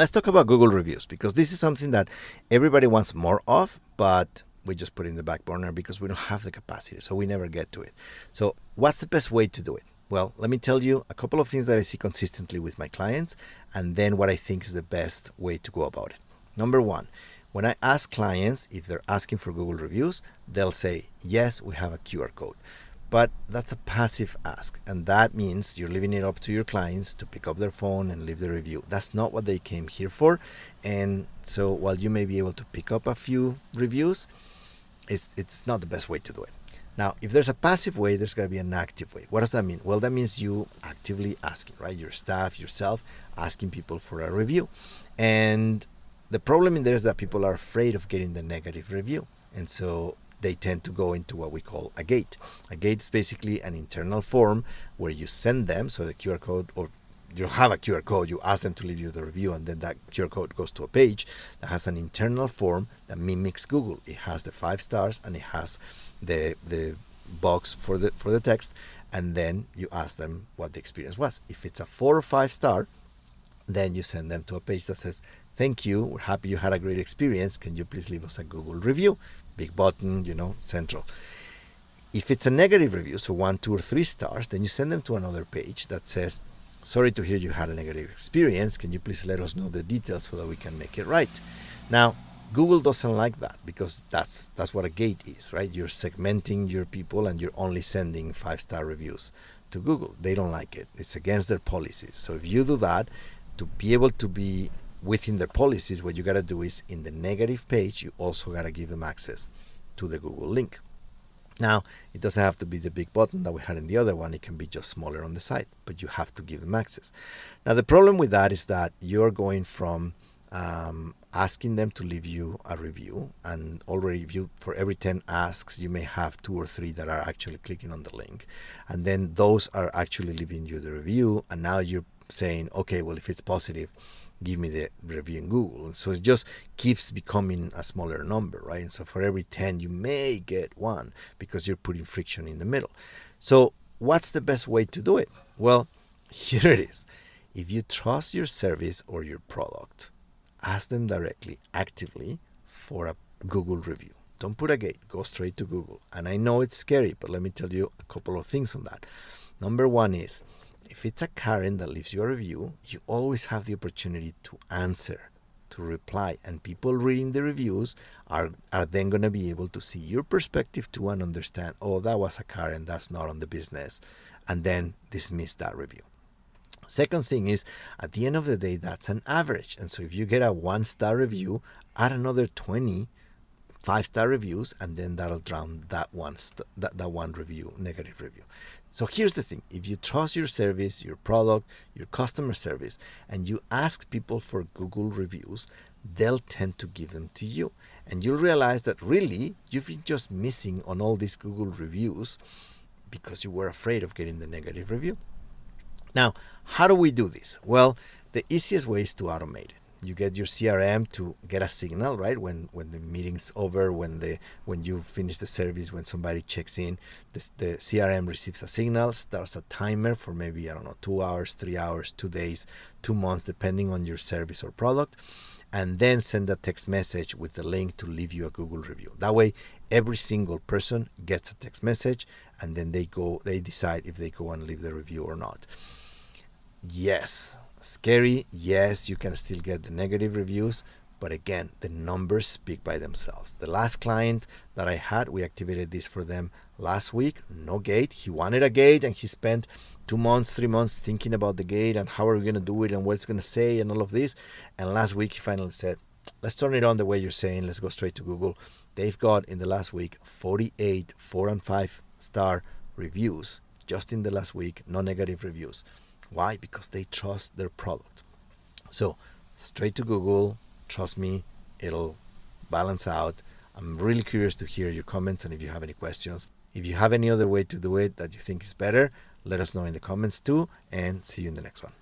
Let's talk about Google reviews, because this is something that everybody wants more of, but we just put it in the back burner because we don't have the capacity, so we never get to it. So what's the best way to do it? Well, let me tell you a couple of things that I see consistently with my clients, and then what I think is the best way to go about it. Number one, when I ask clients if they're asking for Google reviews, they'll say, yes, we have a QR code. But that's a passive ask, and that means you're leaving it up to your clients to pick up their phone and leave the review. That's not what they came here for. And so while you may be able to pick up a few reviews, it's not the best way to do it. Now, if there's a passive way, there's got to be an active way. What does that mean? Well, that means you actively asking, right? Your staff, yourself, asking people for a review. And the problem in there is that people are afraid of getting the negative review. And so they tend to go into what we call a gate. A gate is basically an internal form where you send them, so the QR code, or you have a QR code, you ask them to leave you the review, and then that QR code goes to a page that has an internal form that mimics Google. It has the 5 stars and it has the box for the text, and then you ask them what the experience was. If it's a 4 or 5 star, then you send them to a page that says, thank you, we're happy you had a great experience, can you please leave us a Google review? Big button, central. If it's a negative review, so 1, 2, or 3 stars, then you send them to another page that says, sorry to hear you had a negative experience, can you please let us know the details so that we can make it right? Now, Google doesn't like that, because that's what a gate is, right? You're segmenting your people and you're only sending 5-star reviews to Google. They don't like it. It's against their policies. So if you do that, to be able to be within their policies, what you got to do is in the negative page, you also got to give them access to the Google link. Now, it doesn't have to be the big button that we had in the other one. It can be just smaller on the side, but you have to give them access. Now, the problem with that is that you're going from asking them to leave you a review, and already for every 10 asks, you may have 2 or 3 that are actually clicking on the link, and then those are actually leaving you the review, and now you're saying, okay, well, if it's positive, give me the review in Google. And so it just keeps becoming a smaller number, right? And so for every 10, you may get 1 because you're putting friction in the middle. So what's the best way to do it? Well, here it is. If you trust your service or your product, ask them directly, actively, for a Google review. Don't put a gate, go straight to Google. And I know it's scary, but let me tell you a couple of things on that. Number one is, if it's a Karen that leaves you a review, you always have the opportunity to answer, to reply. And people reading the reviews are then going to be able to see your perspective too and understand, oh, that was a Karen, that's not on the business, and then dismiss that review. Second thing is, at the end of the day, that's an average. And so if you get a 1-star review, add another 20 5-star reviews, and then that'll drown that one review, negative review. So here's the thing. If you trust your service, your product, your customer service, and you ask people for Google reviews, they'll tend to give them to you. And you'll realize that really you've been just missing on all these Google reviews because you were afraid of getting the negative review. Now, how do we do this? Well, the easiest way is to automate it. You get your CRM to get a signal, right? When the meeting's over, when you finish the service, when somebody checks in, the CRM receives a signal, starts a timer for maybe, 2 hours, 3 hours, 2 days, 2 months, depending on your service or product, and then send a text message with the link to leave you a Google review. That way, every single person gets a text message, and then they decide if they go and leave the review or not. Yes. Scary, yes, you can still get the negative reviews, but again, the numbers speak by themselves. The last client that I had, we activated this for them last week, no gate. He wanted a gate, and he spent 2 months, 3 months thinking about the gate and how are we going to do it and what it's going to say and all of this. And last week, he finally said, let's turn it on the way you're saying, let's go straight to Google. They've got, in the last week, 48 4 and 5-star reviews just in the last week, no negative reviews. Why? Because they trust their product. So straight to Google, trust me, it'll balance out. I'm really curious to hear your comments and if you have any questions. If you have any other way to do it that you think is better, let us know in the comments too, and see you in the next one.